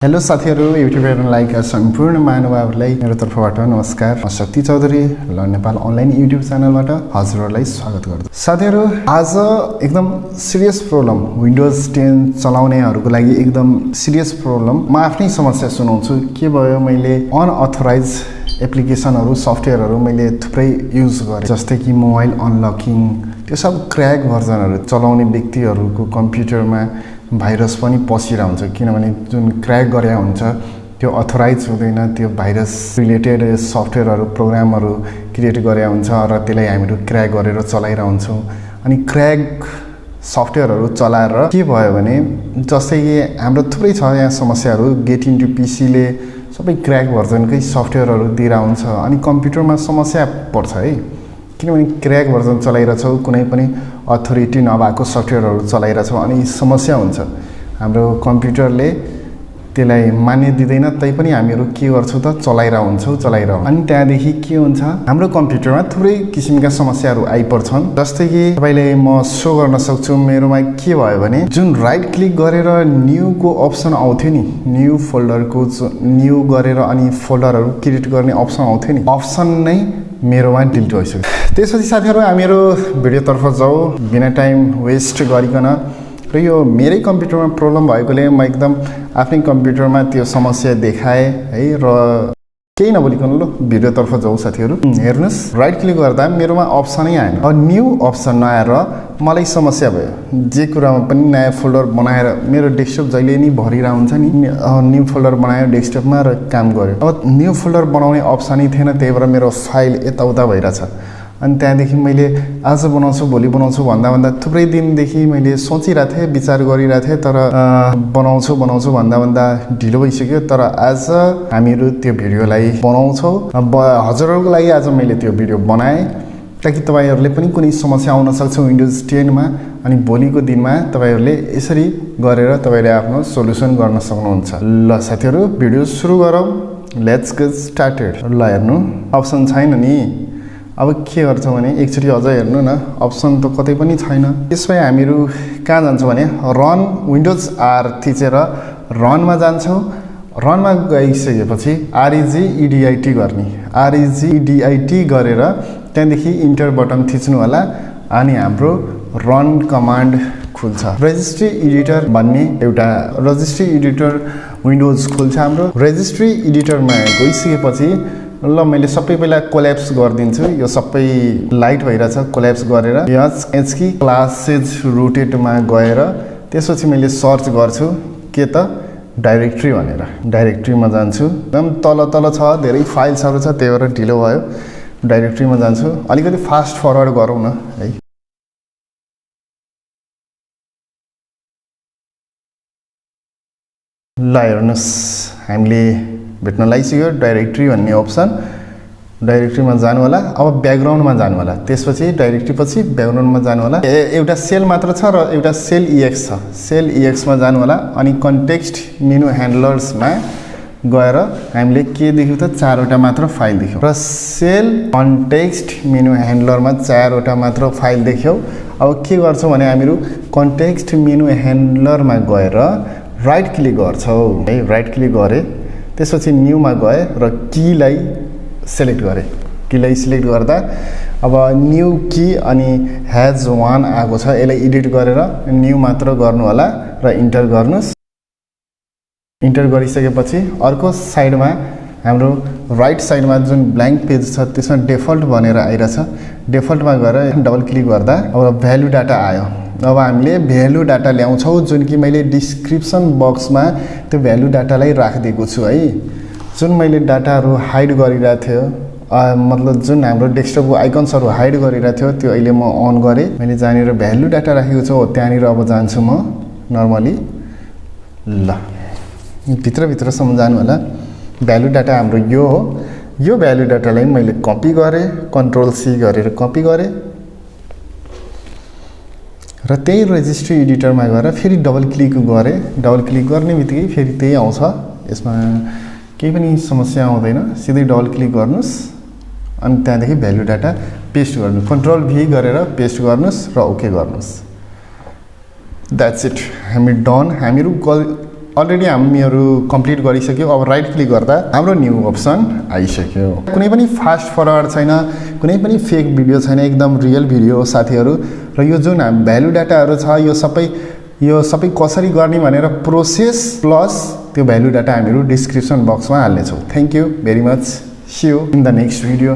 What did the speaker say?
Hello साथीहरु, YouTube हेर्नलायक सम्पूर्ण महानुभावहरुलाई मेरो तर्फबाट नमस्कार। म शक्ति चौधरी ल नेपाल अनलाइन युट्युब च्यानलबाट हजुरहरुलाई स्वागत गर्दछु। साथीहरु, आज एकदम सिरियस प्रब्लम, विन्डोज 10 चलाउनेहरुको लागि एकदम सिरियस प्रब्लम। म आफ्नै समस्या सुनाउँछु। के भयो, मैले अनअथराइज एप्लिकेसनहरु, सफ्टवेयरहरु मैले थुप्रै युज गरे, जस्तै कि मोबाइल अनलकिङ, त्यो सब क्र्याक भर्जनहरु चलाउने व्यक्तिहरुको कम्प्युटरमा भाइरस पनि पसिरा हुन्छ, किनभने जुन क्र्याक गरे हुन्छ त्यो अथराइज हुँदैन। त्यो भाइरस रिलेटेड सफ्टवेयरहरु, प्रोग्रामहरु क्रिएट गरे हुन्छ र त्यसलाई हामीहरु क्र्याक गरेर चलाइरहन्छौं। अनि क्र्याक सफ्टवेयरहरु चलाएर के भयो भने, जस्तै कि हाम्रो थुप्रै छ यहाँ समस्याहरु। गेट इन्टु पीसी ले सबै क्र्याक भर्जनकै सफ्टवेयरहरु दिइरा हुन्छ अनि कम्प्युटरमा समस्या पर्छ है, किनभने क्र्याक भर्जन चलाइरहेछौ, कुनै पनि अथोरिटी नभएको सफ्टवेयरहरु चलाइरहेछौ अनि समस्या हुन्छ। हाम्रो कम्प्युटरले त्यसलाई मान्य दिदैन, तैपनि हामीहरु के गर्छौं त चलाइरहन्छौं। अनि त्यहाँदेखि के हुन्छ, हाम्रो कम्प्युटरमा थुप्रै किसिमका समस्याहरु आइपर्छन्। जस्तै कि तपाईले म शो गर्न सक्छु, मेरोमा के भयो भने जुन राइट क्लिक गरेर न्यू को अप्सन आउँथ्यो नि, न्यू फोल्डरको न्यू गरेर अनि फोल्डरहरु क्रिएट गर्ने अप्सन आउँथ्यो नि, अप्सन नै मेरोमा डिलिट भइसक्यो। त्यसपछि साथीहरु, हामीहरु भिडियोतर्फ जाऊ बिना टाइम वेस्ट गरिकन। र यो मेरै कम्प्युटरमा प्रब्लम भएकोले म एकदम आफ्नै कम्प्युटरमा त्यो समस्या देखाए है। र केही नबोलिकन ल भिडियोतर्फ जाऊ साथीहरु। हेर्नुस्, राइट क्लिक गर्दा मेरोमा अप्सनै आएन। न्यू अप्सन नआएर मलाई समस्या भयो। जे कुरामा पनि नयाँ फोल्डर बनाएर मेरो डेस्कटप जहिले नि भरिरा हुन्छ नि, न्यू फोल्डर बनायो डेस्कटपमा र काम गर्यो। अब न्यू फोल्डर बनाउने अप्सनै थिएन, त्यही भएर मेरो फाइल यताउता भइराछ। अनि त्यहाँदेखि मैले आज बनाउँछु भोलि बनाउँछु भन्दा थुप्रै दिनदेखि मैले सोचिरहेको थिएँ, विचार गरिरहेको थिएँ, तर बनाउँछु भन्दा ढिलो भइसक्यो। तर आज हामीहरु त्यो भिडियोलाई बनाउँछौँ। हजुरहरुको लागि आज मैले त्यो भिडियो बनाएँ ताकि तपाईहरुले पनि कुनै समस्या आउन सक्छ विन्डोज 10 मा, अनि भोलिको दिनमा तपाईहरुले यसरी गरेर तपाईले आफ्नो सोलुसन गर्न सक्नुहुन्छ। ल साथीहरु, भिडियो सुरु गरौँ। Let's get started. ल हेर्नु, अप्सन छैन नि। अब के गर्छौं भने एकचोटी अझ हेर्नु न, अप्सन त कतै पनि छैन। त्यसपछि हामीहरु कहाँ जान्छौं भने रन, विन्डोज आर थिचेर रनमा जान्छौं। रनमा गइसकेपछि regedit गर्ने, regedit गरेर त्यहाँदेखि इन्टर बटन थिच्नु होला अनि हाम्रो रन कमान्ड खुल्छ। रेजिस्ट्री एडिटर भन्ने एउटा रेजिस्ट्री एडिटर विन्डोज खुल्छ। हाम्रो रेजिस्ट्री एडिटरमा गइसकेपछि ल मैले सबै पहिला कोल्याप्स गरिदिन्छु। यो सबै लाइट भइराछ, कोल्याप्स गरेर एचकी क्लासेज रुटेडमा गएर त्यसपछि मैले सर्च गर्छु के त डाइरेक्टरी भनेर। डाइरेक्टरीमा जान्छु। एकदम तल छ, धेरै फाइल्सहरु छ, त्यही भएर ढिलो भयो। डाइरेक्टरीमा जान्छु। अलिकति फास्ट फरवर्ड गरौँ न है। ल हेर्नुस्, हामीले भेट्न लागिसक्यो डाइरेक्टरी भन्ने अप्सन। डाइरेक्टरीमा जानु होला। अब ब्याकग्राउन्डमा जानु होला। त्यसपछि डाइरेक्टरी पछि ब्याकग्राउन्डमा जानु होला। एउटा सेल मात्र छ र एउटा सेल EX छ। सेल EX मा जानु होला अनि कन्टेक्स्ट मेनु ह्यान्डलर्स मा गएर हामीले के देख्यौ त 4 वटा मात्र फाइल देख्यौ। र सेल कन्टेक्स्ट मेनु ह्यान्डलरमा 4 वटा मात्र फाइल देख्यौ। अब के गर्छौं भने हामीहरु कन्टेक्स्ट मेनु ह्यान्डलरमा गएर राइट क्लिक गर्छौं है। राइट क्लिक गरे त्यसपछि न्यू मा गए र कीलाई सिलेक्ट गरे। कीलाई सिलेक्ट गर्दा अब न्यू की अनि हैज 1 आएको छ, यसलाई एडिट गरेर न्यू मात्र गर्नु होला र इन्टर गर्नुस्। इन्टर गरिसकेपछि अर्को साइडमा हाम्रो राइट साइडमा जुन ब्ल्याङ्क पेज छ त्यसमा डिफल्ट भनेर आइराछ। डिफल्टमा गएर डबल क्लिक गर्दा अब भ्यालु डाटा आयो। अब हामीले भ्यालु डाटा ल्याउँछौं, जुन कि मैले डिस्क्रिप्सन बक्समा त्यो भ्यालु डाटालाई राखिदिएको छु है। जुन मैले डाटाहरु हाइड गरिरहेको थियो, मतलब जुन हाम्रो डेस्कटपको आइकन्सहरु हाइड गरिरहेको थियो, त्यो अहिले म अन गरे। मैले जहाँनिर भ्यालु डाटा राखेको छु त्यहाँनिर अब जान्छु म नर्मली। ल भित्रसम्म जानु होला। भ्यालु डाटा हाम्रो यो हो। यो भ्यालु डाटालाई मैले कपी गरे, कन्ट्रोल C गरेर कपी गरे र त्यही रेजिस्ट्री एडिटरमा गएर फेरि डबल क्लिक गरे। डबल क्लिक गर्ने बित्तिकै फेरि त्यही आउँछ। यसमा केही पनि समस्या आउँदैन। सिधै डबल क्लिक गर्नुस् अनि त्यहाँदेखि भ्यालु डाटा पेस्ट गर्नु, कन्ट्रोल V गरेर पेस्ट गर्नुस् र ओके गर्नुस्। द्याट्स इट, हामी डन। हामीहरु अलरेडी हामीहरू कम्प्लिट गरिसक्यो अब राइट क्लिक गर्दा हाम्रो न्यू अप्सन आइसक्यो कुनै पनि फास्ट फरवर्ड छैन कुनै पनि फेक भिडियो छैन एकदम रियल भिडियो हो साथीहरू र यो जुन हामी भ्यालु डाटाहरू छ यो सबै कसरी गर्ने भनेर प्रोसेस प्लस त्यो भ्यालु डाटा हामीहरू डिस्क्रिप्सन बक्समा हाल्नेछौँ thank you very much see you in the next video